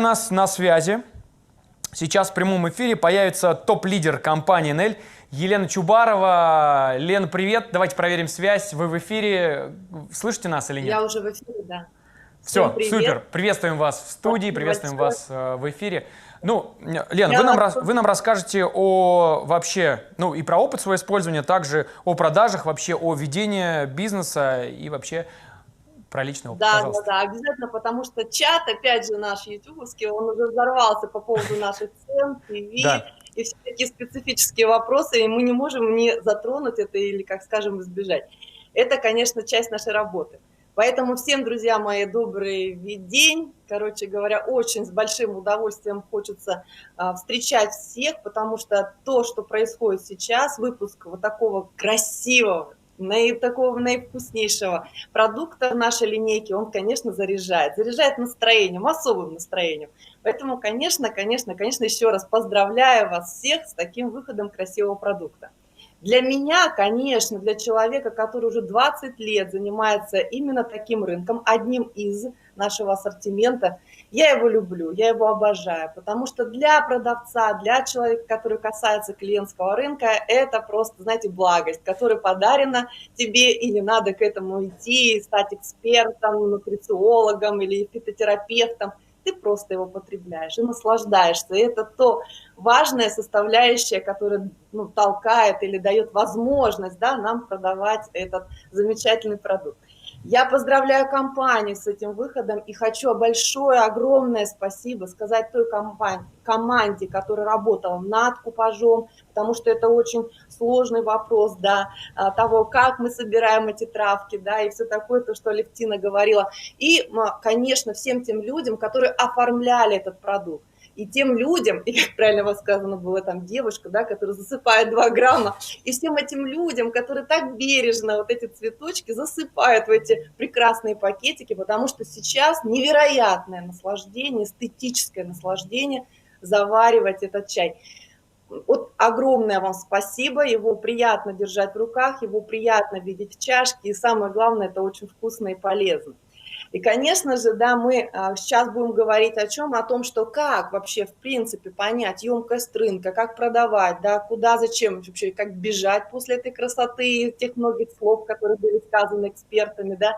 нас на связи. Сейчас в прямом эфире появится топ-лидер компании Нель Елена Чубарова. Лена, привет. Давайте проверим связь. Вы в эфире. Слышите нас или нет? Я уже в эфире, да. Все, Всем привет. супер. Приветствуем вас в студии, Спасибо приветствуем большое. вас в эфире. Ну, Лена, вы нам расскажете о вообще, ну и про опыт своего использования, также о продажах, вообще о ведении бизнеса и вообще про личный опыт, пожалуйста. Да, обязательно, потому что чат, опять же, наш ютубовский, он уже взорвался по поводу наших цен, ТВ и все такие специфические вопросы, и мы не можем не затронуть это или, как скажем, избежать. Это, конечно, часть нашей работы. Поэтому всем, друзья мои, добрый день. Короче говоря, очень с большим удовольствием хочется встречать всех, потому что то, что происходит сейчас, выпуск вот такого красивого, такого наивкуснейшего продукта в нашей линейке, он, конечно, заряжает настроением, особым настроением. Поэтому, конечно, еще раз поздравляю вас всех с таким выходом красивого продукта. Для меня, конечно, для человека, который уже 20 лет занимается именно таким рынком, одним из нашего ассортимента, я его люблю, я его обожаю, потому что для продавца, для человека, который касается клиентского рынка, это просто, знаете, благость, которая подарена тебе, и не надо к этому идти, стать экспертом, нутрициологом или фитотерапевтом. Ты просто его потребляешь и наслаждаешься. И это то важная составляющая, которая толкает или дает возможность, да, нам продавать этот замечательный продукт. Я поздравляю компанию с этим выходом и хочу большое, огромное спасибо сказать той команде, которая работала над купажом, потому что это очень сложный вопрос, да, того, как мы собираем эти травки, да, и все такое, то, что Алевтина говорила. И, конечно, всем тем людям, которые оформляли этот продукт. И тем людям, и как правильно вас сказано было, там девушка, да, которая засыпает 2 грамма, и всем этим людям, которые так бережно вот эти цветочки засыпают в эти прекрасные пакетики, потому что сейчас невероятное наслаждение, эстетическое наслаждение заваривать этот чай. Вот огромное вам спасибо, его приятно держать в руках, его приятно видеть в чашке, и самое главное, это очень вкусно и полезно. И, конечно же, да, мы сейчас будем говорить о чем? О том, что как вообще, в принципе, понять емкость рынка, как продавать, да, куда, зачем, вообще, как бежать после этой красоты, тех многих слов, которые были сказаны экспертами, да,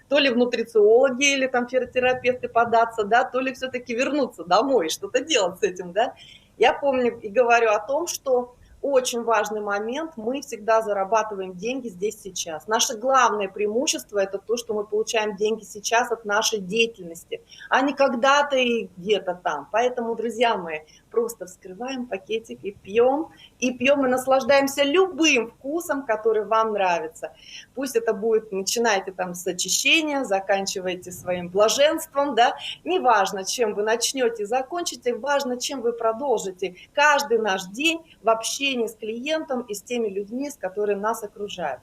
то ли в нутрициологи или там фитотерапевты податься, да, то ли все-таки вернуться домой, что-то делать с этим, да. Я помню и говорю о том, что очень важный момент, мы всегда зарабатываем деньги здесь сейчас. Наше главное преимущество – это то, что мы получаем деньги сейчас от нашей деятельности, а не когда-то и где-то там. Поэтому, друзья мои, просто вскрываем пакетик и пьем и наслаждаемся любым вкусом, который вам нравится. Пусть это будет, начинайте там с очищения, заканчивайте своим блаженством, да, неважно, чем вы начнете и закончите, важно, чем вы продолжите каждый наш день в общении с клиентом и с теми людьми, с которыми нас окружают.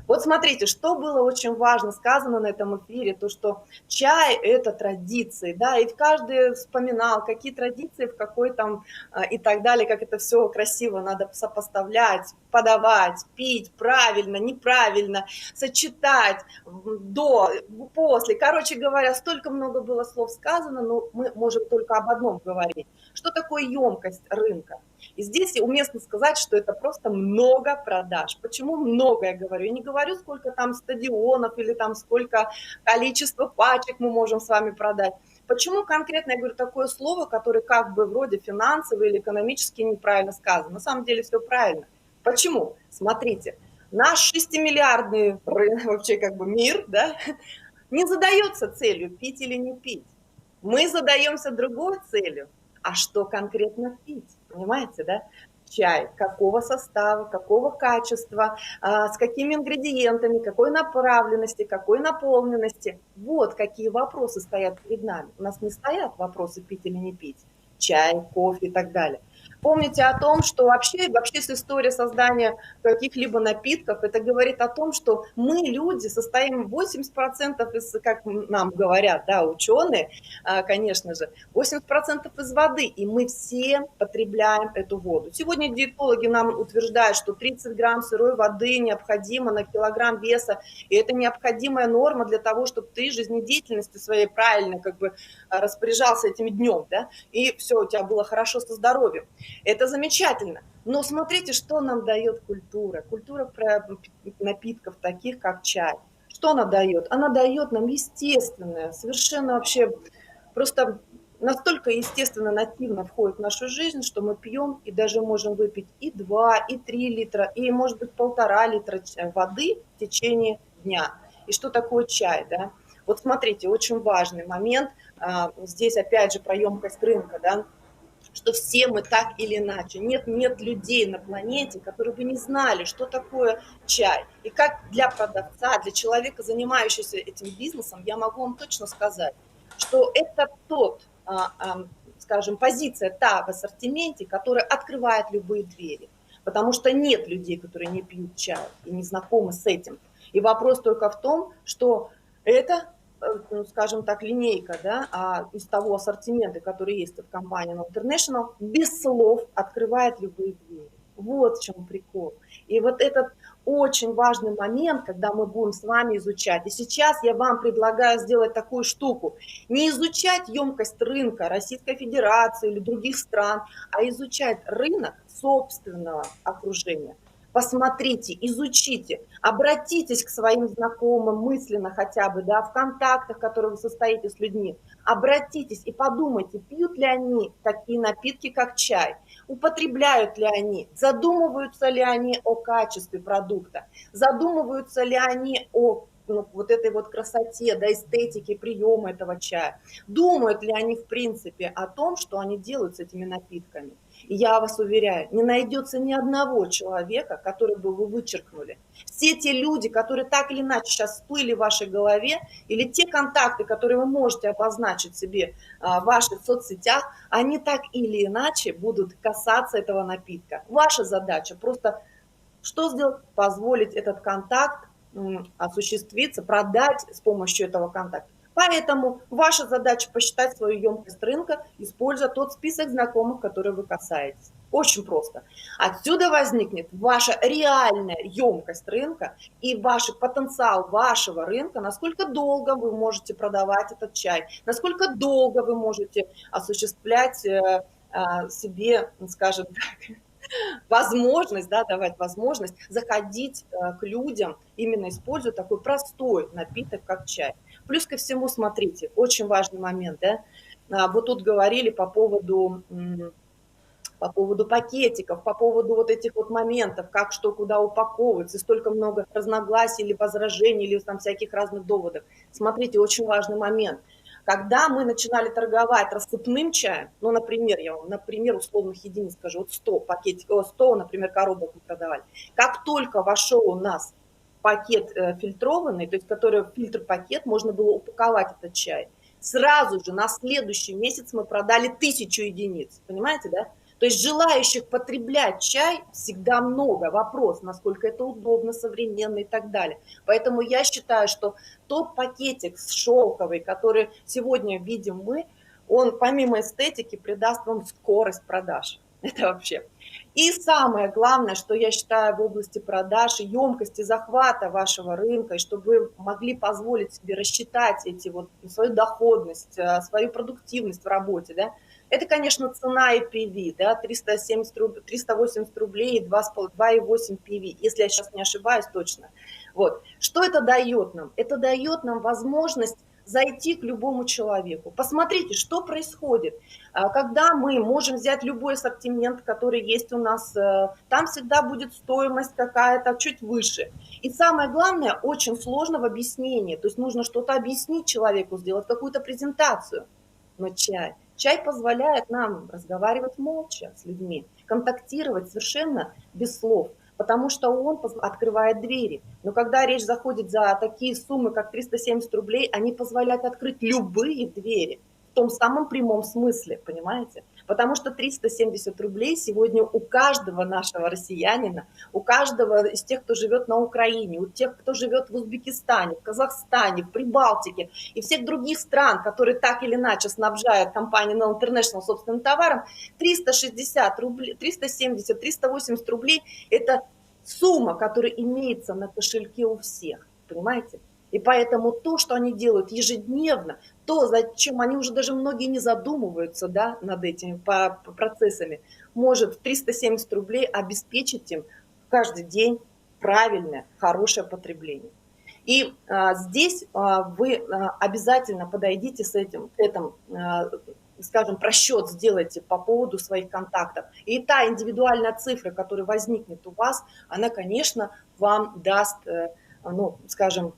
Вот смотрите, что было очень важно сказано на этом эфире, то, что чай – это традиции, да, и каждый вспоминал, какие традиции, в какой там и так далее, как это все красиво надо сопоставлять, подавать, пить правильно, неправильно, сочетать до, после. Короче говоря, столько много было слов сказано, но мы можем только об одном говорить. Что такое емкость рынка? И здесь уместно сказать, что это просто много продаж. Почему много, я говорю? Я не говорю, сколько там стадионов или там сколько количество пачек мы можем с вами продать. Почему конкретно я говорю такое слово, которое как бы вроде финансово или экономически неправильно сказано? На самом деле все правильно. Почему? Смотрите, наш 6-миллиардный вообще как бы мир, да, не задается целью пить или не пить. Мы задаемся другой целью. А что конкретно пить? Понимаете, да? Чай, какого состава, какого качества, с какими ингредиентами, какой направленности, какой наполненности. Вот какие вопросы стоят перед нами. У нас не стоят вопросы пить или не пить, чай, кофе и так далее. Помните о том, что вообще история создания каких-либо напитков, это говорит о том, что мы, люди, состоим 80% из, как нам говорят, да, ученые, конечно же, 80% из воды, и мы все потребляем эту воду. Сегодня диетологи нам утверждают, что 30 грамм сырой воды необходимо на килограмм веса, и это необходимая норма для того, чтобы ты жизнедеятельностью своей правильно как бы распоряжался этим днем, да, и все у тебя было хорошо со здоровьем. Это замечательно. Но смотрите, что нам дает культура. Культура напитков, таких как чай. Что она дает? Она дает нам естественное, совершенно вообще просто настолько естественно, нативно входит в нашу жизнь, что мы пьем и даже можем выпить и 2, и 3 литра, и, может быть, 1,5 литра воды в течение дня. И что такое чай, да? Вот смотрите, очень важный момент, здесь опять же про емкость рынка, да, что все мы так или иначе. Нет людей на планете, которые бы не знали, что такое чай. И как для продавца, для человека, занимающегося этим бизнесом, я могу вам точно сказать, что это скажем, позиция та в ассортименте, которая открывает любые двери. Потому что нет людей, которые не пьют чай и не знакомы с этим. И вопрос только в том, что это, скажем так, линейка, да, из того ассортимента, который есть в компании No International, без слов открывает любые двери. Вот в чем прикол. И вот этот очень важный момент, когда мы будем с вами изучать. И сейчас я вам предлагаю сделать такую штуку. Не изучать емкость рынка Российской Федерации или других стран, а изучать рынок собственного окружения. Посмотрите, изучите, обратитесь к своим знакомым мысленно хотя бы, да, в контактах, в которых вы состоите с людьми. Обратитесь и подумайте, пьют ли они такие напитки, как чай, употребляют ли они, задумываются ли они о качестве продукта, задумываются ли они о вот этой вот красоте, да, эстетике приема этого чая. Думают ли они, в принципе, о том, что они делают с этими напитками. И я вас уверяю, не найдется ни одного человека, который бы вы вычеркнули. Все те люди, которые так или иначе сейчас всплыли в вашей голове, или те контакты, которые вы можете обозначить себе в ваших соцсетях, они так или иначе будут касаться этого напитка. Ваша задача просто что сделать? Позволить этот контакт осуществиться, продать с помощью этого контакта. Поэтому ваша задача посчитать свою емкость рынка, используя тот список знакомых, который вы касаетесь. Очень просто. Отсюда возникнет ваша реальная емкость рынка и ваш потенциал вашего рынка, насколько долго вы можете продавать этот чай, насколько долго вы можете осуществлять себе, скажем так, возможность, да, давать возможность заходить к людям, именно используя такой простой напиток, как чай. Плюс ко всему, смотрите, очень важный момент, да, вот тут говорили по поводу пакетиков, по поводу вот этих вот моментов, как что куда упаковывается, и столько много разногласий или возражений, или там всяких разных доводов. Смотрите, очень важный момент. Когда мы начинали торговать рассыпным чаем, ну, например, я вам, например, условных единиц скажу, вот 100 пакетиков, 100, например, коробок мы продавали. Как только вошел у нас пакет фильтрованный, то есть который фильтр-пакет, можно было упаковать этот чай. Сразу же на следующий месяц мы продали 1000 единиц, понимаете, да? То есть желающих потреблять чай всегда много. Вопрос, насколько это удобно, современно и так далее. Поэтому я считаю, что тот пакетик шелковый, который сегодня видим мы, он помимо эстетики придаст вам скорость продаж. Это вообще. И самое главное, что я считаю в области продаж и емкости захвата вашего рынка, и чтобы вы могли позволить себе рассчитать свою доходность, свою продуктивность в работе, да, это, конечно, цена EPV, да, 380 рублей и 2,8 PV, если я сейчас не ошибаюсь точно. Вот. Что это дает нам? Это дает нам возможность зайти к любому человеку. Посмотрите, что происходит. Когда мы можем взять любой ассортимент, который есть у нас, там всегда будет стоимость какая-то чуть выше. И самое главное, очень сложно в объяснении. То есть нужно что-то объяснить человеку, сделать какую-то презентацию. Но чай позволяет нам разговаривать молча с людьми, контактировать совершенно без слов, потому что он открывает двери. Но когда речь заходит за такие суммы, как 370 рублей, они позволяют открыть любые двери, в том самом прямом смысле, понимаете? Потому что 370 рублей сегодня у каждого нашего россиянина, у каждого из тех, кто живет на Украине, у тех, кто живет в Узбекистане, в Казахстане, в Прибалтике и всех других стран, которые так или иначе снабжают компанию Nel International собственным товаром, 360 рублей, 370, 380 рублей – это сумма, которая имеется на кошельке у всех, понимаете? И поэтому то, что они делают ежедневно, то, зачем они уже даже многие не задумываются, да, над этими по процессами, может в 370 рублей обеспечить им каждый день правильное, хорошее потребление. И здесь вы обязательно подойдите с этим, скажем, просчет сделайте по поводу своих контактов. И та индивидуальная цифра, которая возникнет у вас, она, конечно, вам даст, ну, скажем,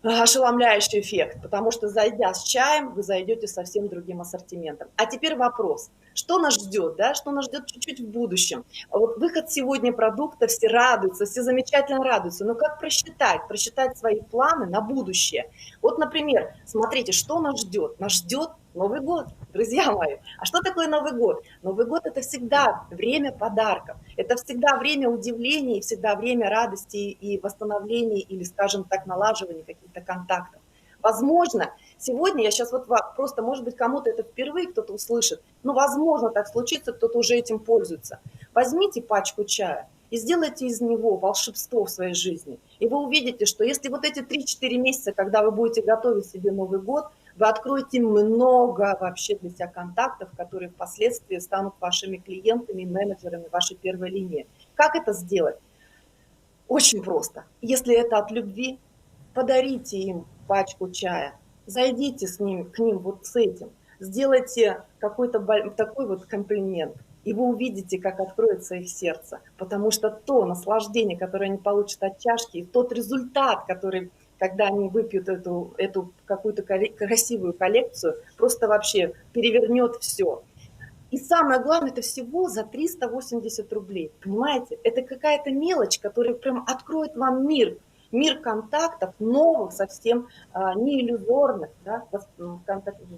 ошеломляющий эффект, потому что, зайдя с чаем, вы зайдете совсем другим ассортиментом. А теперь вопрос, что нас ждет, да, что нас ждет чуть-чуть в будущем? Вот выход сегодня продукта, все радуются, все замечательно радуются, но как просчитать свои планы на будущее? Вот, например, смотрите, что нас ждет? Нас ждет Новый год, друзья мои. А что такое Новый год? Новый год – это всегда время подарков, это всегда время удивлений, всегда время радости и восстановления или, скажем так, налаживания каких-то контактов. Возможно, сегодня я сейчас вот просто, может быть, кому-то это впервые кто-то услышит, но возможно так случится, кто-то уже этим пользуется. Возьмите пачку чая и сделайте из него волшебство в своей жизни. И вы увидите, что если вот эти 3-4 месяца, когда вы будете готовить себе Новый год, вы откроете много вообще для себя контактов, которые впоследствии станут вашими клиентами, менеджерами вашей первой линии. Как это сделать? Очень просто. Если это от любви, подарите им пачку чая, зайдите к ним вот с этим, сделайте какой-то такой вот комплимент, и вы увидите, как откроется их сердце, потому что то наслаждение, которое они получат от чашки, и тот результат, который, когда они выпьют эту какую-то красивую коллекцию, просто вообще перевернет все. И самое главное, это всего за 380 рублей. Понимаете? Это какая-то мелочь, которая прям откроет вам мир контактов, новых, совсем не иллюзорных, да,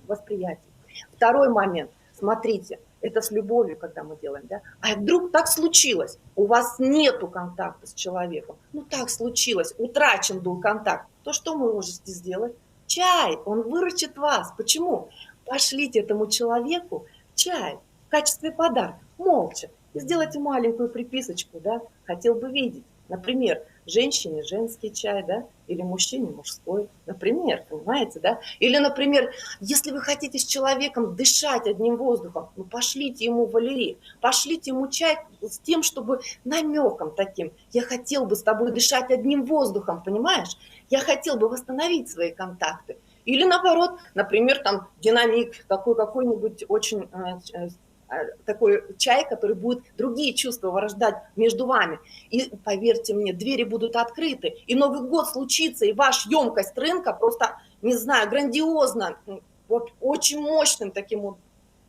восприятий. Второй момент. Смотрите, это с любовью, когда мы делаем, да? А вдруг так случилось, у вас нету контакта с человеком, ну так случилось, утрачен был контакт, то что вы можете сделать? Чай, он выручит вас. Почему? Пошлите этому человеку чай в качестве подарка, молча, и сделайте маленькую приписочку, да, хотел бы видеть. Например, женщине женский чай, да, или мужчине мужской, например, понимаете, да? Или, например, если вы хотите с человеком дышать одним воздухом, ну, пошлите ему валерий, пошлите ему чай с тем, чтобы намеком таким, я хотел бы с тобой дышать одним воздухом, понимаешь? Я хотел бы восстановить свои контакты. Или наоборот, например, там динамик, такой какой-нибудь очень такой чай, который будет другие чувства вырождать между вами. И поверьте мне, двери будут открыты, и Новый год случится, и ваша емкость рынка просто, не знаю, грандиозно, вот очень мощным таким вот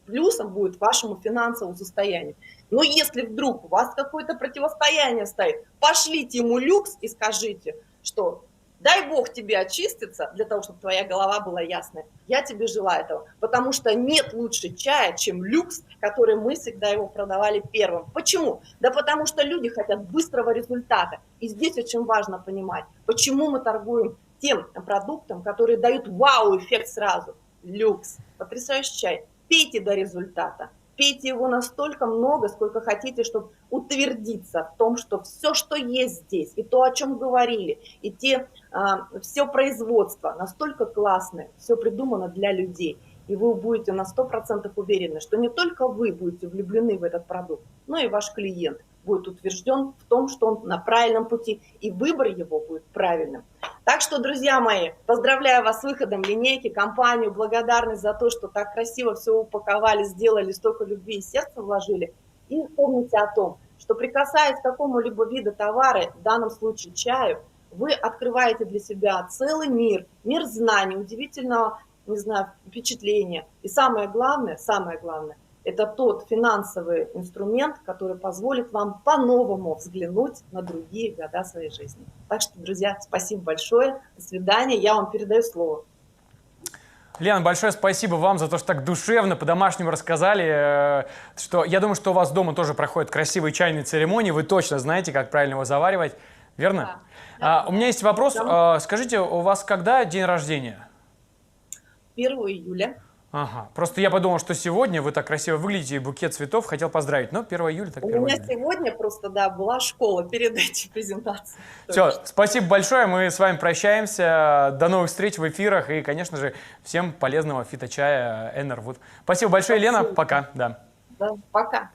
плюсом будет вашему финансовому состоянию. Но если вдруг у вас какое-то противостояние стоит, пошлите ему люкс и скажите, что дай Бог тебе очиститься, для того, чтобы твоя голова была ясная. Я тебе желаю этого, потому что нет лучше чая, чем люкс, который мы всегда его продавали первым. Почему? Да потому что люди хотят быстрого результата. И здесь очень важно понимать, почему мы торгуем тем продуктом, который дает вау-эффект сразу. Люкс, потрясающий чай. Пейте до результата. Пейте его настолько много, сколько хотите, чтобы утвердиться в том, что все, что есть здесь, и то, о чем говорили, и все производство настолько классное, все придумано для людей. И вы будете на 100% уверены, что не только вы будете влюблены в этот продукт, но и ваш клиент будет утвержден в том, что он на правильном пути, и выбор его будет правильным. Так что, друзья мои, поздравляю вас с выходом линейки, компанию, благодарность за то, что так красиво все упаковали, сделали, столько любви и сердца вложили. И помните о том, что прикасаясь к какому-либо виду товара, в данном случае чаю, вы открываете для себя целый мир знаний, удивительного, не знаю, впечатления. И самое главное, это тот финансовый инструмент, который позволит вам по-новому взглянуть на другие года своей жизни. Так что, друзья, спасибо большое. До свидания. Я вам передаю слово. Лена, большое спасибо вам за то, что так душевно, по-домашнему рассказали, что я думаю, что у вас дома тоже проходят красивые чайные церемонии, вы точно знаете, как правильно его заваривать, верно? У меня есть вопрос, скажите, у вас когда день рождения? 1 июля. Ага, просто я подумал, что сегодня вы так красиво выглядите, и букет цветов хотел поздравить, но 1 июля, так 1 У меня июля. сегодня просто, да, была школа перед этим презентацией. Все, спасибо большое, мы с вами прощаемся, до новых встреч в эфирах и, конечно же, всем полезного фиточая Энервуд. Спасибо большое, Лена, пока. Да. Да, пока.